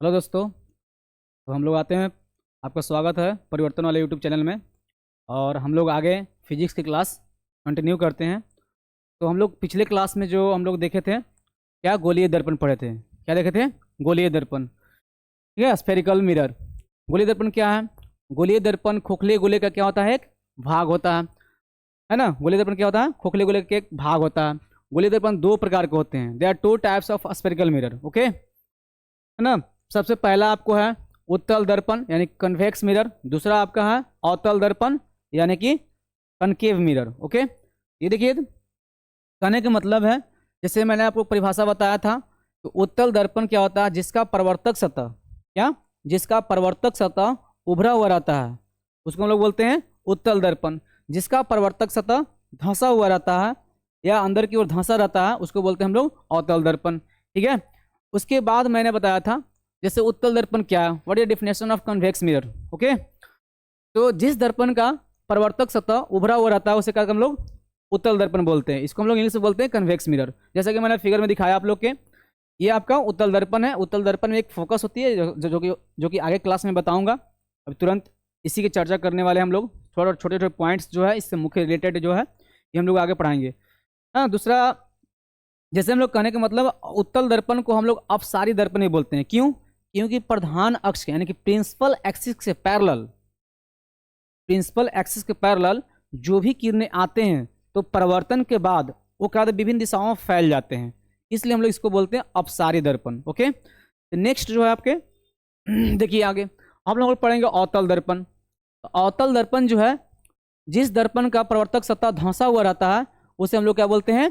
Hello दोस्तों। तो हम लोग आते हैं। आपका स्वागत है परिवर्तन वाले यूट्यूब चैनल में। और हम लोग आगे फिजिक्स की क्लास कंटिन्यू करते हैं। तो हम लोग पिछले क्लास में जो हम लोग देखे थे, क्या गोलीय दर्पण पढ़े थे। क्या देखे थे? गोलीय दर्पण। ठीक है, स्फेरिकल मिरर। गोलीय दर्पण क्या है? गोलीय दर्पण खोखले गोले का क्या होता है? एक भाग होता है ना। गोलीय दर्पण क्या होता है? खोखले गोले का एक भाग होता है। गोलीय दर्पण दो प्रकार के होते हैं। They are two types of spherical mirror. Okay, है ना। सबसे पहला आपको है उत्तल दर्पण यानी कन्वेक्स मिरर। दूसरा आपका है अवतल दर्पण यानी कि कनकेव मिरर। ओके, ये देखिए, कहने का मतलब है, जैसे मैंने आपको परिभाषा बताया था, तो उत्तल दर्पण क्या होता है? जिसका प्रवर्तक सतह, क्या, जिसका प्रवर्तक सतह उभरा हुआ रहता है, उसको हम लोग बोलते हैं उत्तल दर्पण। जिसका प्रवर्तक सतह धंसा हुआ रहता है या अंदर की ओर धंसा रहता है, उसको बोलते हैं हम लोग अवतल दर्पण। ठीक है। उसके बाद मैंने बताया था, जैसे उत्तल दर्पण क्या है, what is definition of convex mirror. Okay, तो जिस दर्पण का प्रवर्तक सतह उभरा हुआ रहता है उसे क्या हम लोग उत्तल दर्पण बोलते हैं। इसको हम लोग इंग्लिश में बोलते हैं कन्वेक्स मिरर। जैसा कि मैंने फिगर में दिखाया आप लोग के, ये आपका उत्तल दर्पण है। उत्तल दर्पण में एक फोकस होती है जो कि आगे क्लास में बताऊंगा। अभी तुरंत इसी की चर्चा करने वाले हैं हम लोग। थोड़ा छोटे छोटे पॉइंट्स जो है इससे मुख्य रिलेटेड जो है ये हम लोग आगे पढ़ाएंगे। हाँ, दूसरा, जैसे हम लोग कहने का मतलब, उत्तल दर्पण को हम लोग अपसारी दर्पण ही बोलते हैं। क्यों? क्योंकि प्रधान अक्ष यानी कि प्रिंसिपल एक्सिस के पैरेलल जो भी किरणें आते हैं, तो परिवर्तन के बाद वो क्या विभिन्न दिशाओं में फैल जाते हैं। इसलिए हम लोग इसको बोलते हैं अपसारी दर्पण। ओके, नेक्स्ट जो है आपके देखिए आगे हम लोग पढ़ेंगे अवतल दर्पण। तो अवतल दर्पण जो है, जिस दर्पण का प्रवर्तक सतह धंसा हुआ रहता है उसे हम लोग क्या बोलते हैं?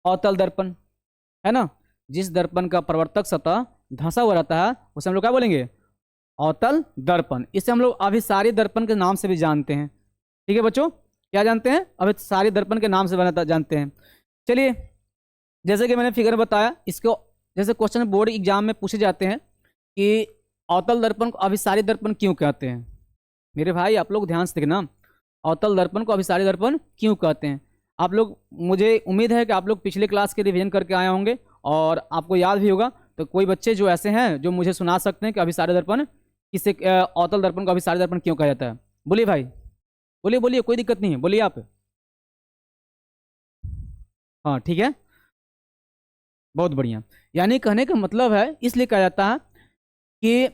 अवतल दर्पण, है ना। जिस दर्पण का प्रवर्तक सतह धंसा हुआ रहता है उसे हम लोग क्या बोलेंगे? अवतल दर्पण। इसे हम लोग अभिसारी दर्पण के नाम से भी जानते हैं। ठीक है बच्चों, क्या जानते हैं? अभिसारी दर्पण के नाम से बनाता जानते हैं। चलिए, जैसे कि मैंने फिगर बताया, इसको जैसे क्वेश्चन बोर्ड एग्जाम में पूछे जाते हैं कि अवतल दर्पण को अभिसारी दर्पण क्यों कहते हैं। मेरे भाई आप लोग ध्यान से देखना, अवतल दर्पण को अभिसारी दर्पण क्यों कहते हैं। आप लोग, मुझे उम्मीद है कि आप लोग पिछले क्लास के रिवीजन करके आए होंगे और आपको याद भी होगा। तो कोई बच्चे जो ऐसे हैं जो मुझे सुना सकते हैं कि अभिसारी दर्पण किसे, अवतल दर्पण को अभिसारी दर्पण क्यों कहा जाता है। बोलिए भाई, बोलिए बोलिए, कोई दिक्कत नहीं है, बोलिए आप। हाँ ठीक है, बहुत बढ़िया। यानी कहने का मतलब है, इसलिए कहा जाता है कि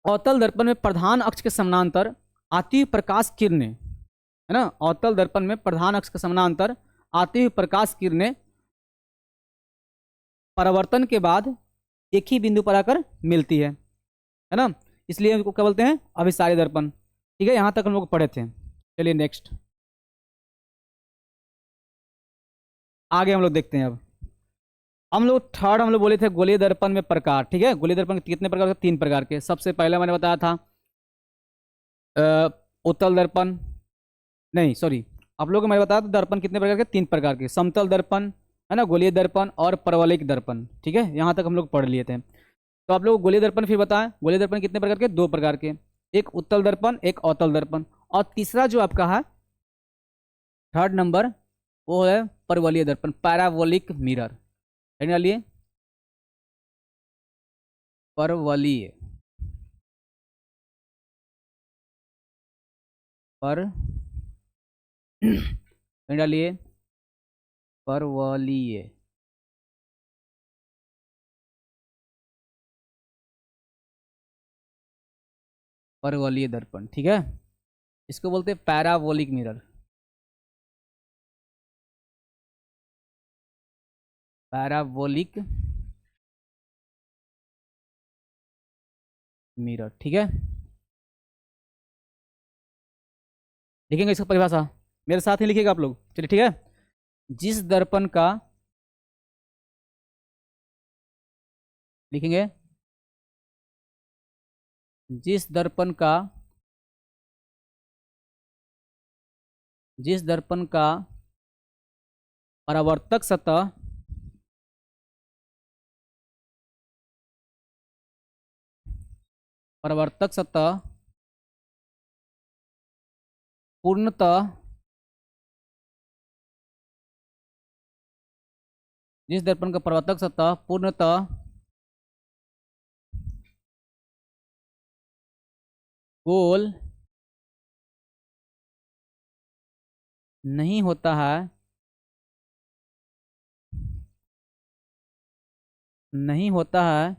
अवतल दर्पण में प्रधान अक्ष के समानांतर आती हुई प्रकाश किरणें, है ना, अवतल दर्पण में प्रधान अक्ष के समानांतर आती हुई प्रकाश किरणें परावर्तन के बाद एक ही बिंदु पर आकर मिलती है ना। इसलिए इनको क्या बोलते हैं? अभिसारी दर्पण। ठीक है, यहां तक हम लोग पढ़े थे। चलिए नेक्स्ट, आगे हम लोग देखते हैं। अब हम लोग थर्ड हम लोग बोले थे गोलीय दर्पण में प्रकार। ठीक है, गोलीय दर्पण के कितने प्रकार के? तीन प्रकार के। सबसे पहले मैंने बताया था उत्तल दर्पण, नहीं सॉरी, आप लोगों को मैं बताया था दर्पण कितने प्रकार के? तीन प्रकार के। समतल दर्पण, है ना, गोलीय दर्पण और परवलयिक दर्पण। ठीक है, यहाँ तक हम लोग पढ़ लिए थे। तो आप लोग गोलीय दर्पण फिर बताएं, गोलीय दर्पण कितने प्रकार के? दो प्रकार के, एक उत्तल दर्पण, एक अवतल दर्पण। और तीसरा जो आपका है थर्ड नंबर, वो है परवलयिक दर्पण, पैराबोलिक मिरर। लिए परवलयिक, पर डालिए परवलयिक, परवलयिक दर्पण। ठीक है, इसको बोलते हैं पैराबोलिक मिरर। पैराबोलिक मिरर, ठीक है। लिखेंगे इसका परिभाषा, मेरे साथ ही लिखिएगा आप लोग। चलिए ठीक है। जिस दर्पण का, लिखेंगे, जिस दर्पण का, जिस दर्पण का परावर्तक सतह परावर्तक सतह पूर्णतः, जिस दर्पण का परावर्तक सतह पूर्णतः गोल नहीं होता है, नहीं होता है,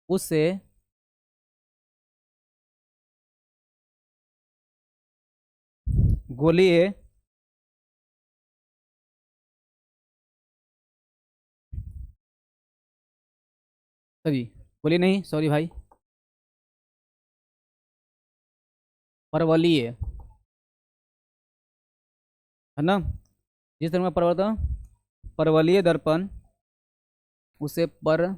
उसे गोलीय सॉरी गोली नहीं, सॉरी भाई, परवलीय है ना। जिस तरह का परिवर्तन परवलीय दर्पण, उसे परवलीय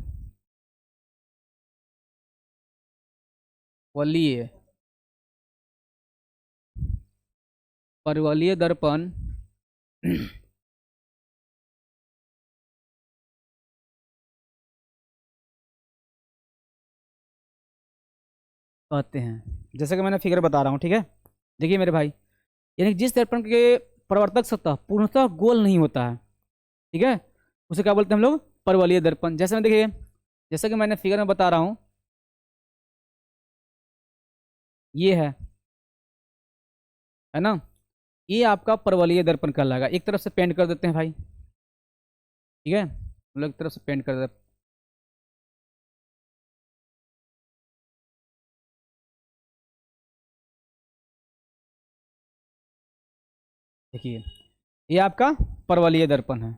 परवलीय दर्पण कहते हैं। जैसे कि मैंने फिगर बता रहा हूँ, ठीक है। देखिए मेरे भाई, यानी जिस दर्पण के प्रवर्तक सतह पूर्णतः गोल नहीं होता है, ठीक है, उसे क्या बोलते हैं हम लोग, परवलीय दर्पण। जैसे मैं देखिए, जैसे कि मैंने फिगर में बता रहा हूँ, ये है ना, ये आपका परवलीय दर्पण कहलाएगा। एक तरफ से पेंट कर देते हैं भाई, ठीक है, हम लोग एक तरफ से पेंट कर देते। देखिए, ये आपका परवलीय दर्पण है,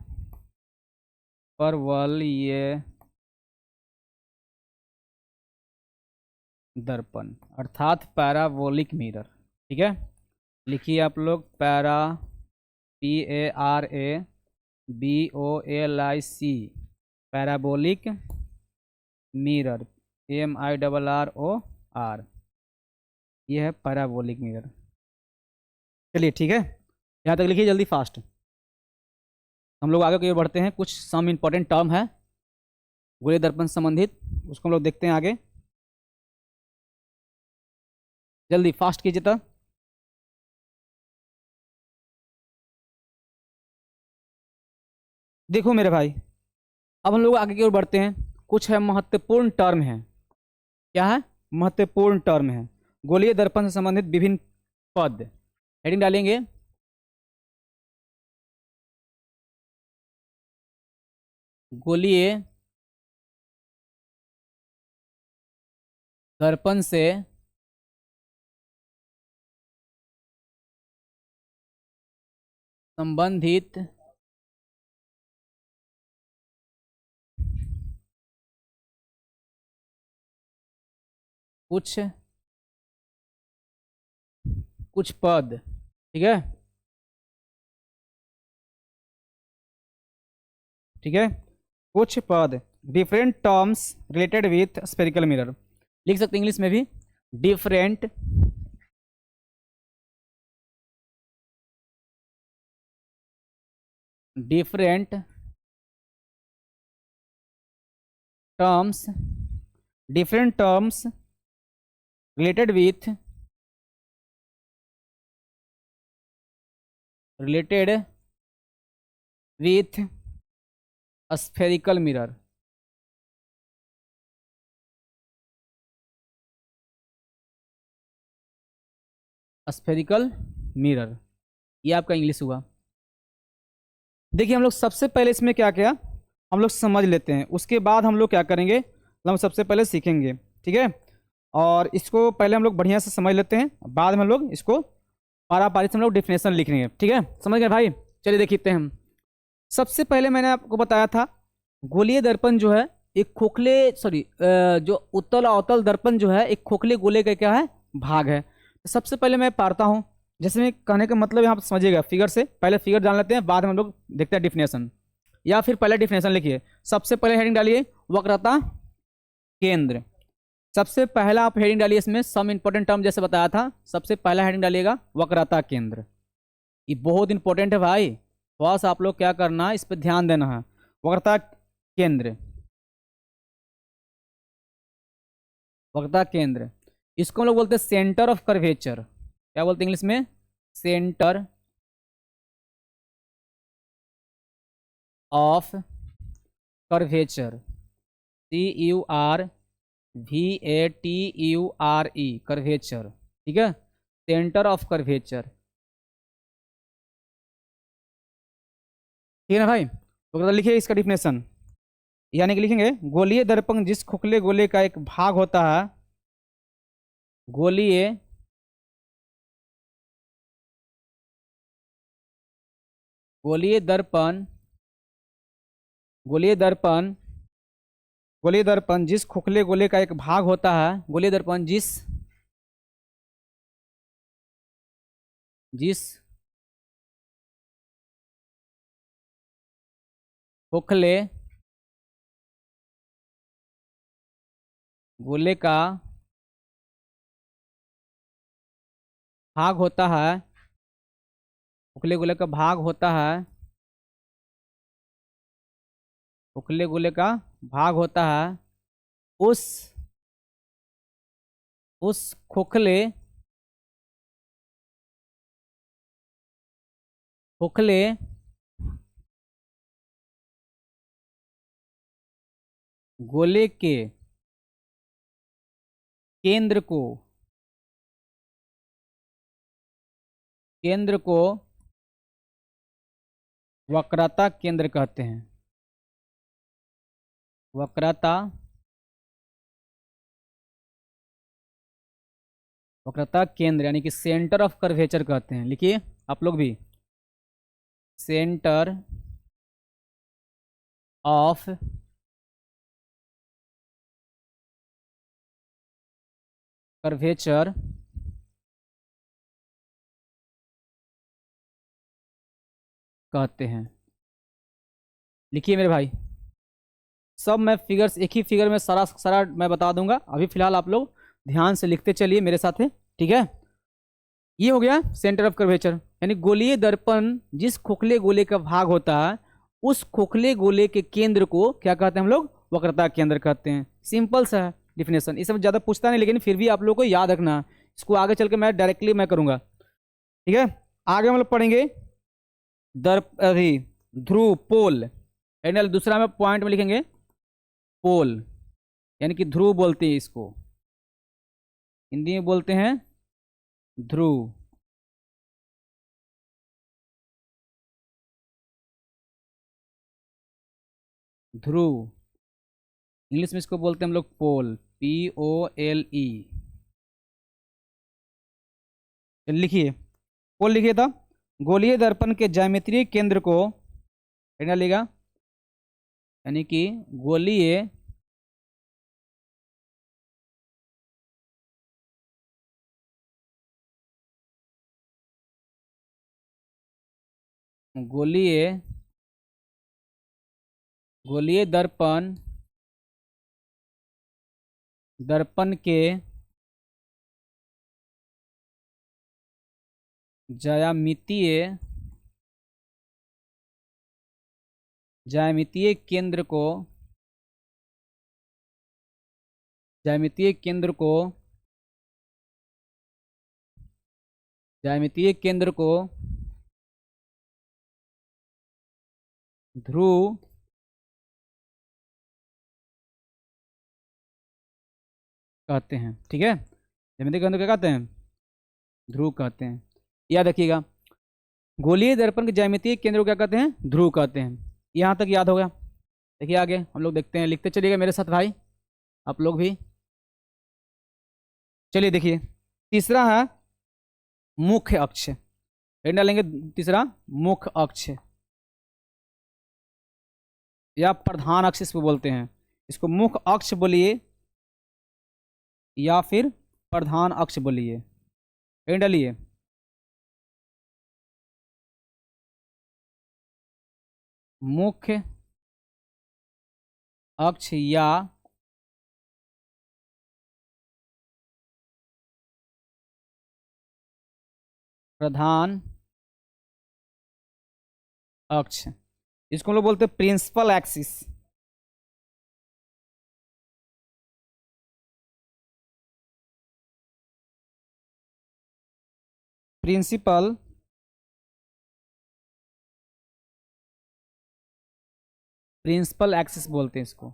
परवलीय दर्पण अर्थात पैराबोलिक मिरर, ठीक है। लिखिए आप लोग, PARABOLIC, पैराबोलिक मिरर, MIRROR, ये है पैराबोलिक मिरर। चलिए ठीक है, यहाँ तक लिखिए जल्दी फास्ट। हम लोग आगे की ओर बढ़ते हैं। कुछ सम इम्पोर्टेंट टर्म है गोलीय दर्पण से संबंधित, उसको हम लोग देखते हैं आगे। जल्दी फास्ट कीजिए तो। देखो मेरे भाई, अब हम लोग आगे की ओर बढ़ते हैं। कुछ है महत्वपूर्ण टर्म है। क्या है? महत्वपूर्ण टर्म है गोलीय दर्पण से संबंधित विभिन्न पद। हेडिंग डालेंगे, गोलीय दर्पण से संबंधित कुछ कुछ पद, ठीक है, ठीक है, कुछ पद, different terms related with spherical mirror. लिख सकते हैं इंग्लिश में भी, different different terms, different terms related with spherical mirror. Spherical mirror, ये आपका इंग्लिश हुआ। देखिए हम लोग सबसे पहले इसमें क्या क्या हम लोग समझ लेते हैं, उसके बाद हम लोग क्या करेंगे, हम सबसे पहले सीखेंगे, ठीक है। और इसको पहले हम लोग बढ़िया से समझ लेते हैं, बाद में हम लोग इसको पारा पारी से हम लोग डिफिनेशन लिखेंगे, ठीक है। समझ गए भाई? चलिए देखते हैं हम। सबसे पहले मैंने आपको बताया था, गोलीय दर्पण जो है एक खोखले, सॉरी, जो उत्तल अवतल दर्पण जो है एक खोखले गोले का क्या है, भाग है। तो सबसे पहले मैं पारता हूँ। जैसे मैं कहने का मतलब यहाँ पर समझिएगा, फिगर से पहले फिगर जान लेते हैं, बाद में हम लोग देखते हैं डिफिनेशन। या फिर पहले डिफिनेशन लिखिए, सबसे पहले हेडिंग डालिए वक्रता केंद्र। सबसे पहला आप हेडिंग डालिए, इसमें सम इंपॉर्टेंट टर्म जैसे बताया था, सबसे पहला हेडिंग डालिएगा वक्रता केंद्र। ये बहुत इंपॉर्टेंट है भाई, थोड़ा सा आप लोग क्या करना है, इस पर ध्यान देना है। वक्रता केंद्र, वक्रता केंद्र, इसको हम लोग बोलते हैं सेंटर ऑफ कर्वेचर। क्या बोलते हैं इंग्लिश में? Centre of curvature, CUR VATURE, curvature, ठीक है, सेंटर ऑफ कर्वेचर, ठीक है ना भाई। तो लिखिए इसका डिफिनेशन, यानी कि लिखेंगे गोलीय दर्पण जिस खोखले गोले का एक भाग होता है, गोलीय गोलीय दर्पण गोलीय दर्पण गोलीय दर्पण जिस खोखले गोले का एक भाग होता है, गोलीय दर्पण जिस खोखले गोले का भाग होता है, खोखले गोले का भाग होता है, खोखले गोले का भाग होता है, उस उस खोखले खोखले गोले के केंद्र को वक्रता केंद्र कहते हैं। वक्रता वक्रता केंद्र यानी कि सेंटर ऑफ कर्वेचर कहते हैं। लिखिए आप लोग भी, सेंटर ऑफ कर्वेचर कहते हैं। लिखिए मेरे भाई, सब मैं फिगर्स एक ही फिगर में सारा सारा मैं बता दूंगा। अभी फिलहाल आप लोग ध्यान से लिखते चलिए मेरे साथ है, ठीक है। ये हो गया सेंटर ऑफ कर्वेचर, यानी गोलीय दर्पण जिस खोखले गोले का भाग होता है, उस खोखले गोले के केंद्र को क्या कहते हैं हम लोग? वक्रता केंद्र कहते हैं। सिंपल सा है डिफिनेशन, इस सब ज़्यादा पूछता नहीं, लेकिन फिर भी आप लोग को याद रखना है। इसको आगे चल के मैं डायरेक्टली मैं करूंगा, ठीक है। आगे हम लोग पढ़ेंगे दर्प अभी ध्रुव पोल, एंड दूसरा में पॉइंट में लिखेंगे पोल, यानी कि ध्रुव बोलते हैं इसको, हिंदी में बोलते हैं ध्रुव। ध्रुव इंग्लिश में इसको बोलते हैं हम लोग पोल, POLE। लिखिए पोल, लिखिए था गोलीय दर्पण के ज्यामितीय केंद्र को लेगा, यानी कि गोलीय गोलीय गोलीय दर्पण दर्पण के ज्यामितीय ज्यामितीय केंद्र को ज्यामितीय केंद्र को ज्यामितीय केंद्र को ध्रुव कहते हैं, ठीक है। ज्यामितीय केंद्र क्या कहते हैं? ध्रुव कहते हैं। याद रखिएगा, गोलीय दर्पण के ज्यामितीय केंद्र को क्या कहते हैं? ध्रुव कहते हैं। यहाँ तक याद होगा। देखिए आगे हम लोग देखते हैं, लिखते चलिएगा मेरे साथ भाई, आप लोग भी। चलिए देखिए, तीसरा है मुख्य अक्ष, हेड डालेंगे तीसरा मुख्य अक्ष या प्रधान अक्ष इसको बोलते हैं। इसको मुख्य अक्ष बोलिए या फिर प्रधान अक्ष बोलिए, हेड डालिए। मुख्य अक्ष या प्रधान अक्ष, इसको हम लोग बोलते हैं principal axis. Principal principal axis बोलते हैं इसको।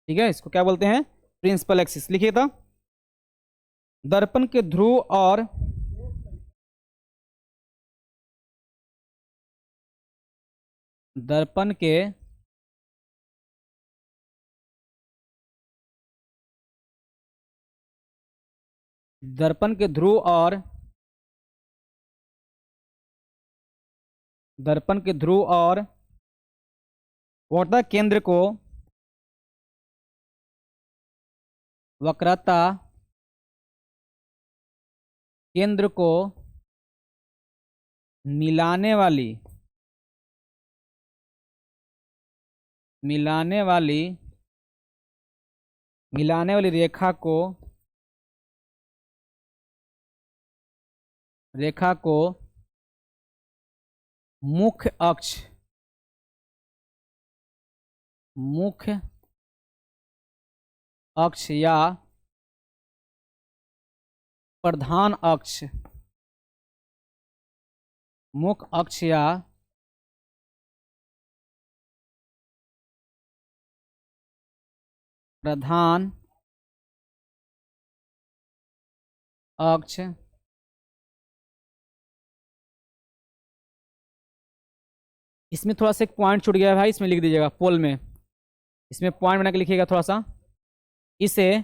ठीक है, इसको क्या बोलते हैं? Principal axis. लिखिए था, दर्पण के ध्रुव और दर्पण के दर्पण के ध्रुव और दर्पण के ध्रुव और वक्रता केंद्र को वक्रता केंद्र को मिलाने वाली मिलाने वाली मिलाने वाली रेखा को मुख्य अक्ष या प्रधान अक्ष मुख्य अक्ष या प्रधान अक्ष इसमें थोड़ा सा एक पॉइंट छूट गया है भाई, इसमें लिख दीजिएगा पोल में, इसमें पॉइंट बना के लिखिएगा थोड़ा सा। इसे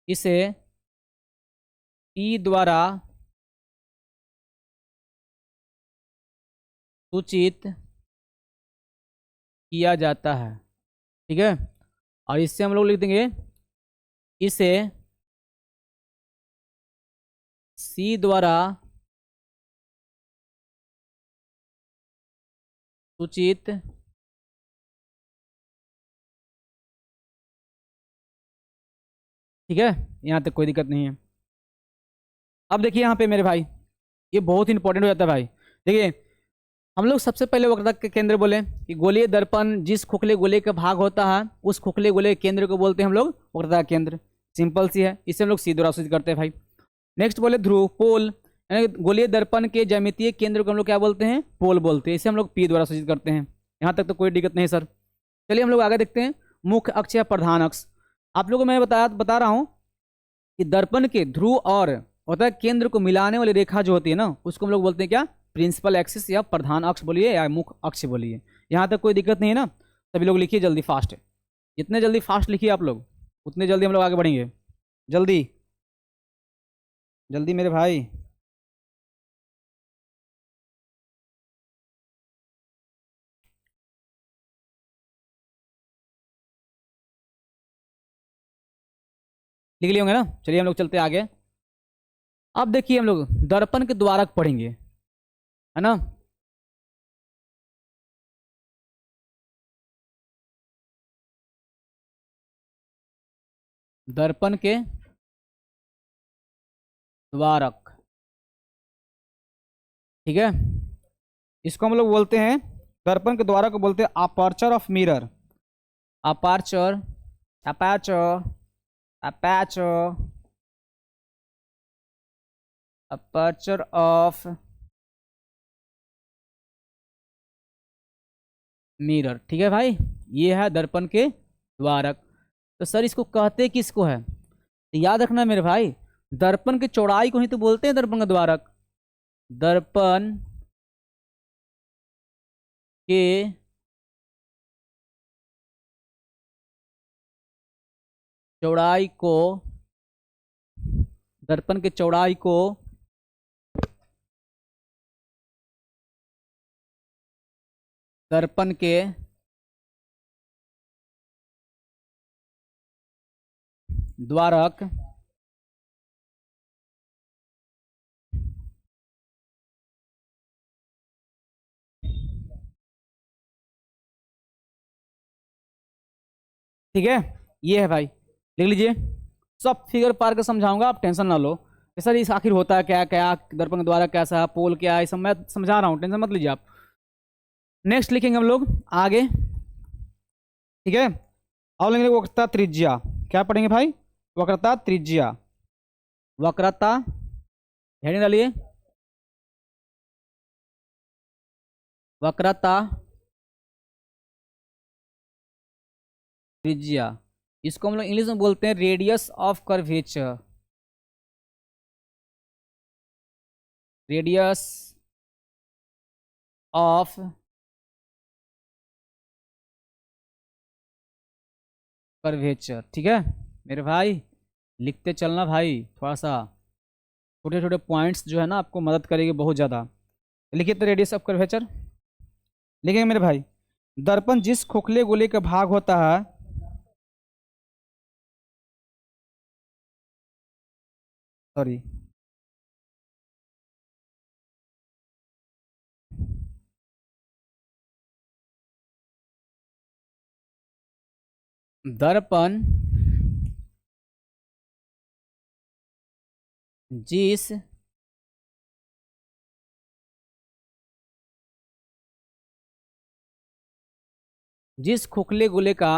इसे ई द्वारा सूचित किया जाता है। ठीक है, और इससे हम लोग लिख देंगे, इसे सी द्वारा सूचित ठीक है, यहाँ तक कोई दिक्कत नहीं है। अब देखिए यहाँ पे मेरे भाई, ये बहुत इंपॉर्टेंट हो जाता है भाई। देखिए, हम लोग सबसे पहले वक्रता के केंद्र बोले कि गोलीय दर्पण जिस खोखले गोले का भाग होता है उस खोखले गोले के केंद्र को बोलते हैं हम लोग वक्रता केंद्र। सिंपल सी है, इसे हम लोग सी द्वारा सूचित करते हैं भाई। नेक्स्ट बोले ध्रुव पोल, यानी गोलीय दर्पण के ज्यामितीय केंद्र को हम लोग क्या बोलते हैं? पोल बोलते हैं। इसे हम लोग पी द्वारा सूचित करते हैं। यहाँ तक तो कोई दिक्कत नहीं सर। चलिए हम लोग आगे देखते हैं, मुख्य अक्ष या प्रधान अक्ष। आप लोगों को मैं बता रहा हूँ कि दर्पण के ध्रुव और होता है केंद्र को मिलाने वाली रेखा जो होती है ना, उसको हम लोग बोलते हैं क्या? प्रिंसिपल एक्सिस या प्रधान अक्ष बोलिए या मुख्य अक्ष बोलिए। यहाँ तक कोई दिक्कत नहीं है ना? सभी लोग लिखिए जल्दी फास्ट, जितने जल्दी फास्ट लिखिए आप लोग उतने जल्दी हम लोग आगे बढ़ेंगे। जल्दी जल्दी मेरे भाई। लिख लिए होंगे ना? चलिए हम लोग चलते आगे। अब देखिए हम लोग दर्पण के द्वारक पढ़ेंगे, है ना? दर्पण के द्वारक, ठीक है, इसको हम लोग बोलते हैं, दर्पण के द्वारक को बोलते हैं aperture of mirror. Aperture aperture aperture aperture of mirror. ठीक है भाई, ये है दर्पण के द्वारक। तो सर इसको कहते किसको है? तो याद रखना मेरे भाई, दर्पण की चौड़ाई को ही तो बोलते हैं दर्पण का द्वारक। दर्पण के चौड़ाई को दर्पण के चौड़ाई को दर्पण के द्वारक ठीक है, ये है भाई, लिख लीजिए। सब फिगर पार कर समझाऊंगा, आप टेंशन ना लो कि सर इस आखिर होता है क्या क्या, दर्पण के द्वारा कैसा है, पोल क्या है, सब मैं समझा रहा हूँ, टेंशन मत लीजिए आप। नेक्स्ट लिखेंगे हम लोग आगे, ठीक है। और लेंगे वक्रता त्रिज्या। क्या पढ़ेंगे भाई? वक्रता त्रिज्या। वक्रता, हेडिंग डालिए, वक्रता त्रिज्या, इसको हम लोग इंग्लिश में बोलते हैं radius of curvature. Radius of curvature, ठीक है मेरे भाई, लिखते चलना भाई, थोड़ा सा छोटे छोटे पॉइंट्स जो है ना आपको मदद करेगी बहुत ज़्यादा। लिखिए तो रेडियस ऑफ कर्वेचर, लिखेंगे मेरे भाई। दर्पण जिस खोखले गोले का भाग होता है, सॉरी, दर्पण जिस जिस खोखले गोले का,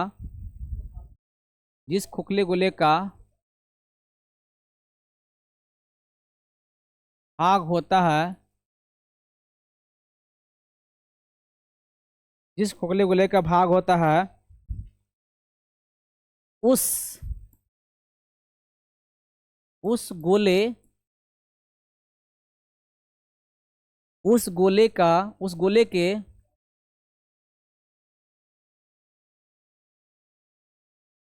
जिस खोखले गोले का भाग होता है, जिस खोखले गोले का भाग होता है, उस उस गोले उस गोले का उस गोले के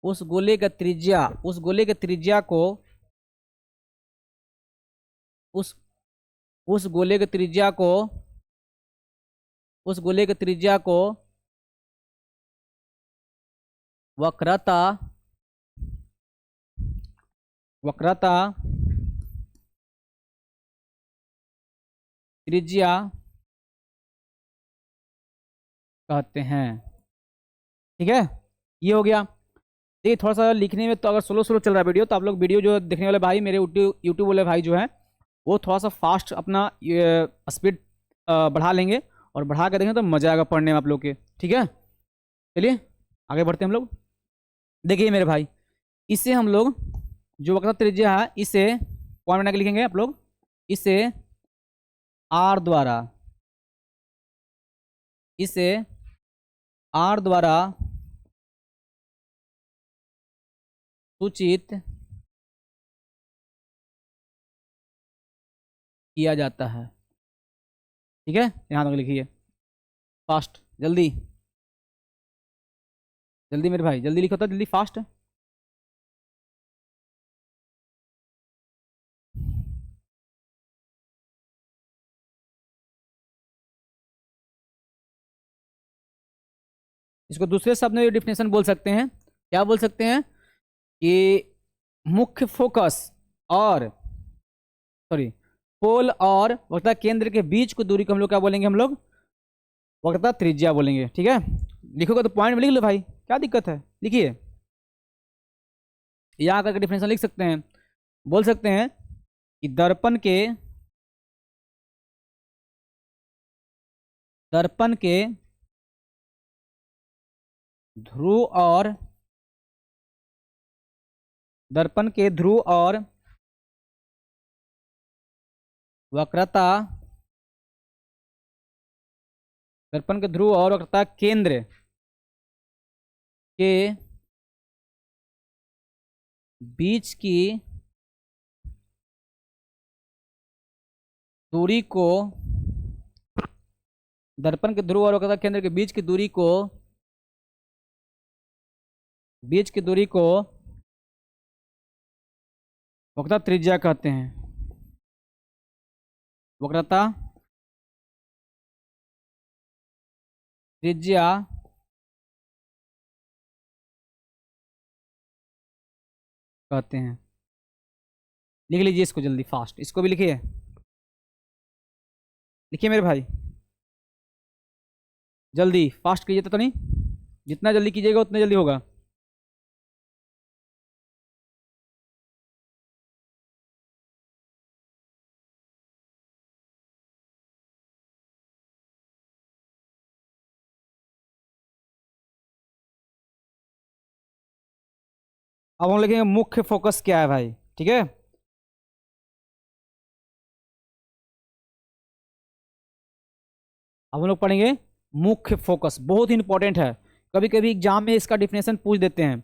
उस गोले का त्रिज्या, उस गोले के त्रिज्या को, उस उस गोले के त्रिज्या को, उस गोले के त्रिज्या को वक्रता, वक्रता त्रिज्या कहते हैं, ठीक है। ये हो गया। देखिए थोड़ा सा लिखने में तो अगर स्लो स्लो चल रहा है वीडियो, तो आप लोग वीडियो जो देखने वाले भाई, मेरे यूट्यूब वाले भाई जो हैं, वो थोड़ा सा फास्ट अपना स्पीड बढ़ा लेंगे, और बढ़ा के देखेंगे तो मजा आएगा पढ़ने में आप लोग के, ठीक है। चलिए आगे बढ़ते हैं हम लोग। देखिए मेरे भाई, इसे हम लोग, जो वक्रता त्रिज्या है, इसे कौन बना के लिखेंगे आप लोग, इसे आर द्वारा, इसे आर द्वारा सूचित किया जाता है, ठीक है। यहाँ तक लिखिए फास्ट, जल्दी जल्दी मेरे भाई, जल्दी लिखो तो, जल्दी फास्ट। इसको दूसरे शब्द में डिफिनेशन बोल सकते हैं, क्या बोल सकते हैं कि मुख्य फोकस और, सॉरी, पोल और वक्रता केंद्र के बीच की दूरी को हम लोग क्या बोलेंगे, हम लोग वक्रता त्रिज्या बोलेंगे, ठीक है। लिखोगे तो पॉइंट में लिख लो भाई, क्या दिक्कत है, लिखिए। यहाँ करके डिफिनेशन लिख सकते हैं, बोल सकते हैं कि दर्पण के ध्रुव और, दर्पण के ध्रुव और वक्रता, दर्पण के ध्रुव और वक्रता केंद्र के बीच की दूरी को, दर्पण के ध्रुव और वक्रता केंद्र के बीच की दूरी को, बीच की दूरी को वक्रता त्रिज्या कहते हैं, वक्रता त्रिज्या कहते हैं। लिख लीजिए इसको जल्दी फास्ट, इसको भी लिखिए, लिखिए मेरे भाई, जल्दी फास्ट कीजिए तो नहीं, जितना जल्दी कीजिएगा उतना जल्दी होगा। अब हम लिखेंगे मुख्य फोकस क्या है भाई, ठीक है। अब हम लोग पढ़ेंगे मुख्य फोकस, बहुत ही इंपॉर्टेंट है, कभी कभी एग्जाम में इसका डिफिनेशन पूछ देते हैं,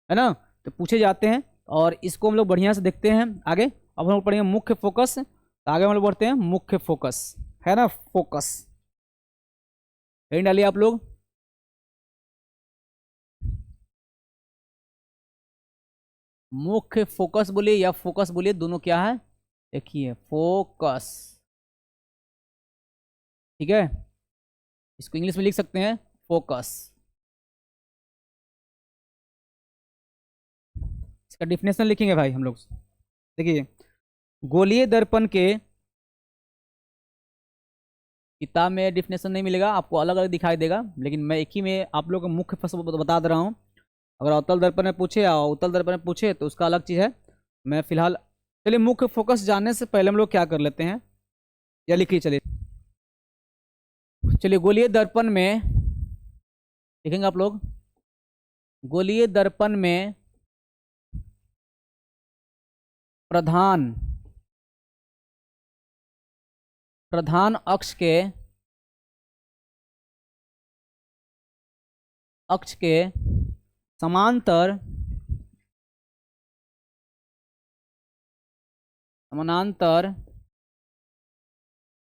है ना, तो पूछे जाते हैं। और इसको हम लोग बढ़िया से देखते हैं आगे। अब हम लोग पढ़ेंगे मुख्य फोकस, तो आगे हम लोग बढ़ते हैं मुख्य फोकस, है ना, फोकस हेडिंग डालिए आप लोग। मुख्य फोकस बोलिए या फोकस बोलिए, दोनों क्या है, देखिए फोकस, ठीक है। इसको इंग्लिश में लिख सकते हैं फोकस। इसका डिफिनेशन लिखेंगे भाई हम लोग, देखिए गोलीय दर्पण के, किताब में डिफिनेशन नहीं मिलेगा आपको, अलग अलग दिखाई देगा, लेकिन मैं एक ही में आप लोगों को मुख्य फसल बता दे रहा हूँ। अगर अवतल दर्पण में पूछे या उत्तल दर्पण में पूछे तो उसका अलग चीज़ है। मैं फिलहाल, चलिए मुख्य फोकस जानने से पहले हम लोग क्या कर लेते हैं, या लिखिए चलिए। चलिए गोलीय दर्पण में लिखेंगे आप लोग, गोलीय दर्पण में प्रधान प्रधान अक्ष के समांतर समानांतर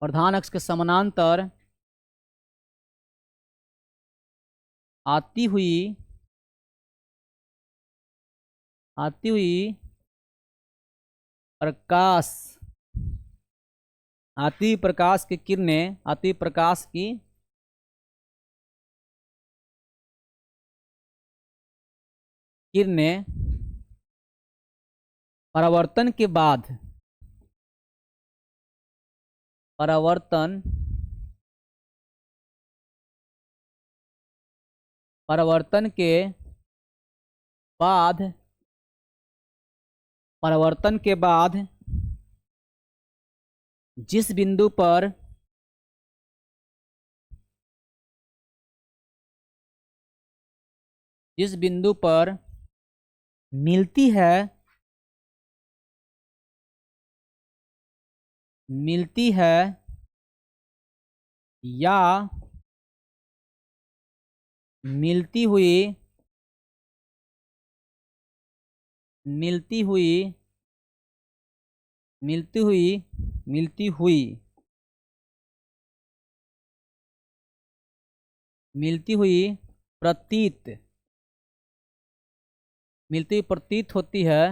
प्रधान अक्ष के समानांतर आती हुई प्रकाश आती प्रकाश की किरणें, आती प्रकाश की किरणें परावर्तन के बाद, परावर्तन परावर्तन के बाद परावर्तन के बाद जिस बिंदु पर जिस बिंदु पर मिलती है मिलती है या मिलती हुई मिलती हुई मिलती हुई मिलती हुई मिलती हुई प्रतीत मिलती हुई प्रतीत होती है,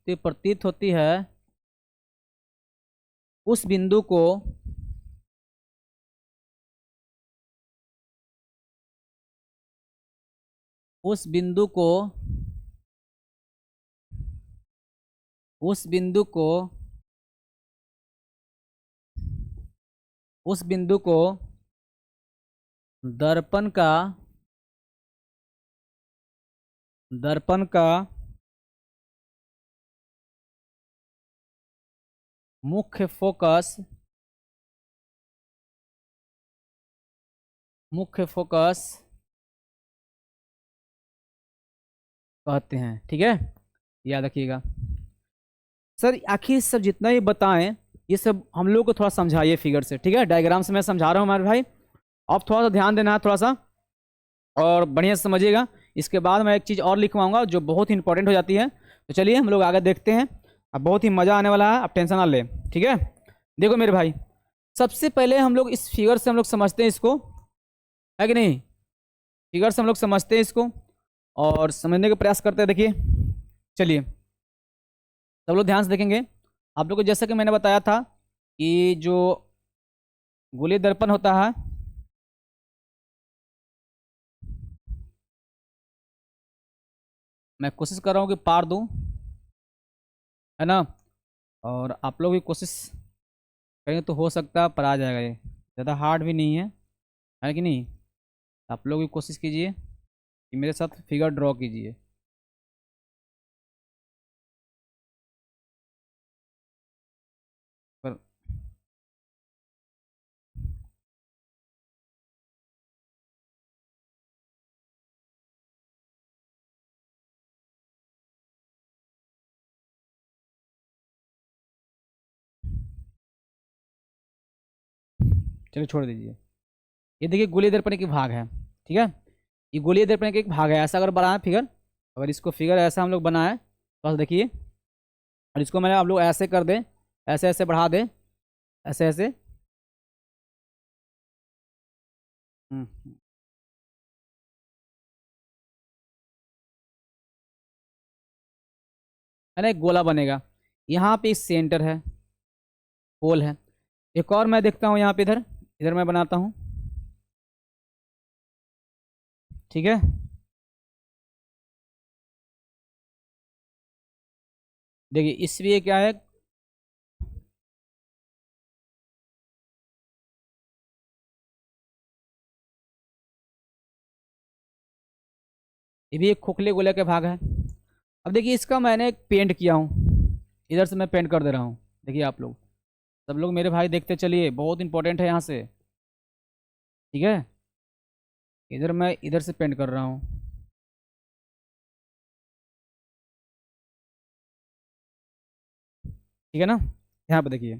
तो प्रतीत होती है, उस बिंदु को उस बिंदु को उस बिंदु को उस बिंदु को दर्पण का दर्पण का मुख्य फोकस कहते हैं, ठीक है, याद रखिएगा। सर आखिर सब जितना ही बताएं ये सब हम लोग को थोड़ा समझाइए फिगर से, ठीक है, डायग्राम से मैं समझा रहा हूँ हमारे भाई, आप थोड़ा सा ध्यान देना है थोड़ा सा, और बढ़िया से समझिएगा। इसके बाद मैं एक चीज़ और लिखवाऊंगा जो बहुत ही इंपॉर्टेंट हो जाती है। तो चलिए हम लोग आगे देखते हैं, अब बहुत ही मज़ा आने वाला है, आप टेंशन ना ले, ठीक है। देखो मेरे भाई, सबसे पहले हम लोग इस फिगर से हम लोग समझते हैं इसको, है कि नहीं, फिगर से हम लोग समझते हैं इसको और समझने का प्रयास करते हैं। देखिए चलिए सब लोग ध्यान से देखेंगे। आप लोग को जैसा कि मैंने बताया था कि जो गोलीय दर्पण होता है, मैं कोशिश कर रहा हूँ कि पार दूँ, है ना, और आप लोग भी कोशिश करेंगे तो हो सकता है पर आ जाएगा, ये ज़्यादा हार्ड भी नहीं है कि नहीं। आप लोग भी कोशिश कीजिए कि मेरे साथ फिगर ड्रॉ कीजिए। पर चलिए छोड़ दीजिए। ये देखिए गोलीय दर्पण एक भाग है, ठीक है। ये गोलीय दर्पण का एक भाग है। ऐसा अगर बनाए फिगर, अगर इसको फिगर ऐसा हम लोग बनाए तो देखिए, और इसको मैंने आप लोग ऐसे कर दें, ऐसे ऐसे बढ़ा दें, ऐसे ऐसे। हम्म, है ना, एक गोला बनेगा। यहाँ पे सेंटर है, पोल है। एक और मैं देखता हूँ यहाँ पे, इधर इधर मैं बनाता हूँ, ठीक है। देखिए इसलिए क्या है, ये भी एक खोखले गोले के भाग है। अब देखिए इसका मैंने एक पेंट किया हूँ, इधर से मैं पेंट कर दे रहा हूँ। देखिए आप लोग, सब लोग मेरे भाई देखते चलिए, बहुत इंपॉर्टेंट है यहाँ से, ठीक है। इधर मैं इधर से पेंट कर रहा हूँ, ठीक है ना। यहाँ पे देखिए,